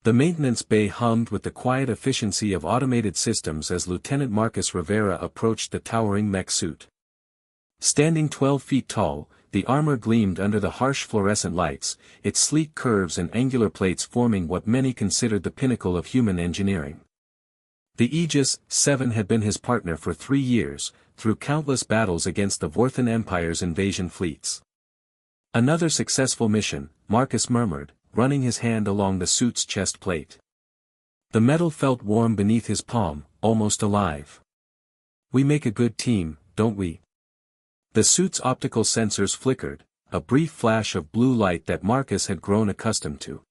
The maintenance bay hummed with the quiet efficiency of automated systems as Lieutenant Marcus Rivera approached the towering mech suit. Standing 12 feet tall, the armor gleamed under the harsh fluorescent lights, its sleek curves and angular plates forming what many considered the pinnacle of human engineering. The Aegis 7 had been his partner for 3 years, through countless battles against the Vorthan Empire's invasion fleets. Another successful mission, Marcus murmured, running his hand along the suit's chest plate. The metal felt warm beneath his palm, almost alive. We make a good team, don't we? The suit's optical sensors flickered, a brief flash of blue light that Marcus had grown accustomed to.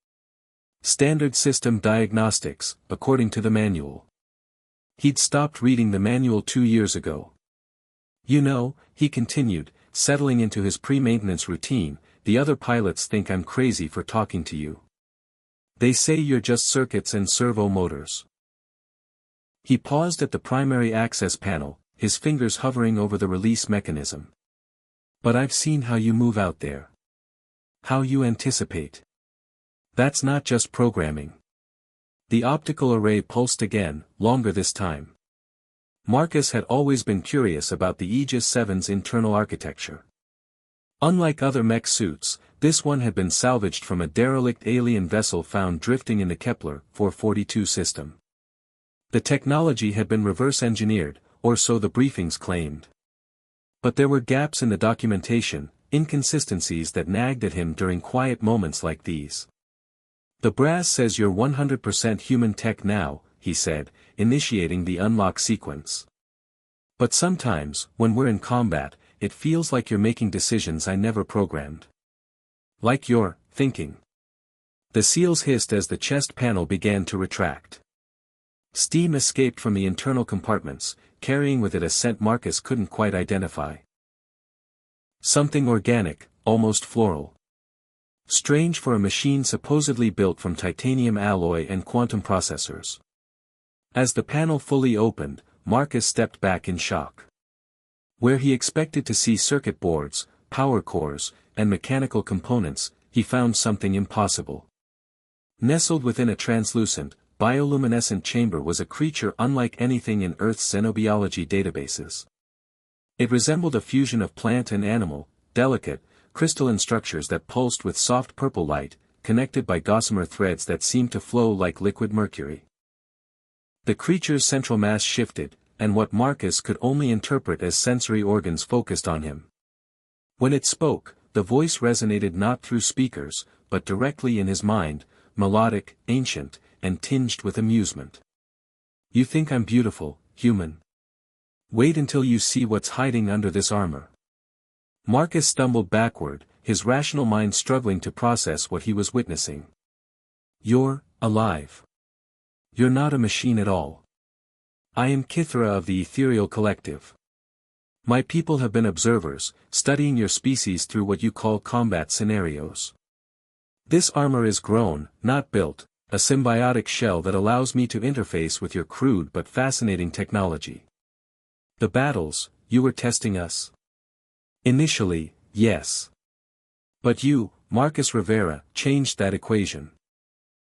Standard system diagnostics, according to the manual. He'd stopped reading the manual 2 years ago. You know, he continued, settling into his pre-maintenance routine, the other pilots think I'm crazy for talking to you. They say you're just circuits and servo motors. He paused at the primary access panel, his fingers hovering over the release mechanism. But I've seen how you move out there. How you anticipate. That's not just programming. The optical array pulsed again, longer this time. Marcus had always been curious about the Aegis 7's internal architecture. Unlike other mech suits, this one had been salvaged from a derelict alien vessel found drifting in the Kepler 442 system. The technology had been reverse-engineered, or so the briefings claimed. But there were gaps in the documentation, inconsistencies that nagged at him during quiet moments like these. The brass says you're 100% human tech now, he said, initiating the unlock sequence. But sometimes, when we're in combat, it feels like you're making decisions I never programmed. Like you're thinking. The seals hissed as the chest panel began to retract. Steam escaped from the internal compartments, carrying with it a scent Marcus couldn't quite identify. Something organic, almost floral. Strange for a machine supposedly built from titanium alloy and quantum processors. As the panel fully opened, Marcus stepped back in shock. Where he expected to see circuit boards, power cores, and mechanical components, he found something impossible. Nestled within a translucent, bioluminescent chamber was a creature unlike anything in Earth's xenobiology databases. It resembled a fusion of plant and animal, delicate, crystalline structures that pulsed with soft purple light, connected by gossamer threads that seemed to flow like liquid mercury. The creature's central mass shifted, and what Marcus could only interpret as sensory organs focused on him. When it spoke, the voice resonated not through speakers, but directly in his mind, melodic, ancient, and tinged with amusement. You think I'm beautiful, human? Wait until you see what's hiding under this armor. Marcus stumbled backward, his rational mind struggling to process what he was witnessing. You're alive. You're not a machine at all. I am Kithra of the Ethereal Collective. My people have been observers, studying your species through what you call combat scenarios. This armor is grown, not built, a symbiotic shell that allows me to interface with your crude but fascinating technology. The battles, you were testing us? Initially, yes. But you, Marcus Rivera, changed that equation.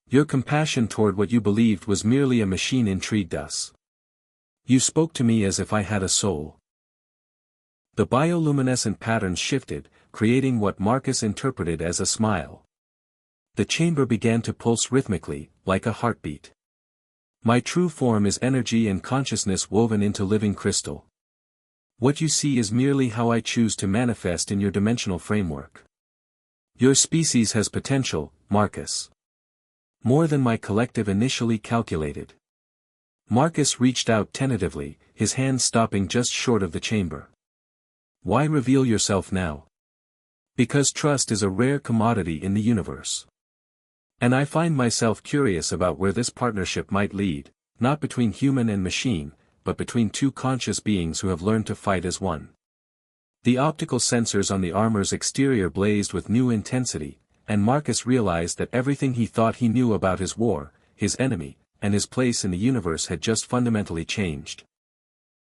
Your compassion toward what you believed was merely a machine intrigued us. You spoke to me as if I had a soul. The bioluminescent patterns shifted, creating what Marcus interpreted as a smile. The chamber began to pulse rhythmically, like a heartbeat. My true form is energy and consciousness woven into living crystal. What you see is merely how I choose to manifest in your dimensional framework. Your species has potential, Marcus. More than my collective initially calculated. Marcus reached out tentatively, his hand stopping just short of the chamber. Why reveal yourself now? Because trust is a rare commodity in the universe. And I find myself curious about where this partnership might lead, not between human and machine, but between two conscious beings who have learned to fight as one. The optical sensors on the armor's exterior blazed with new intensity, and Marcus realized that everything he thought he knew about his war, his enemy, and his place in the universe had just fundamentally changed.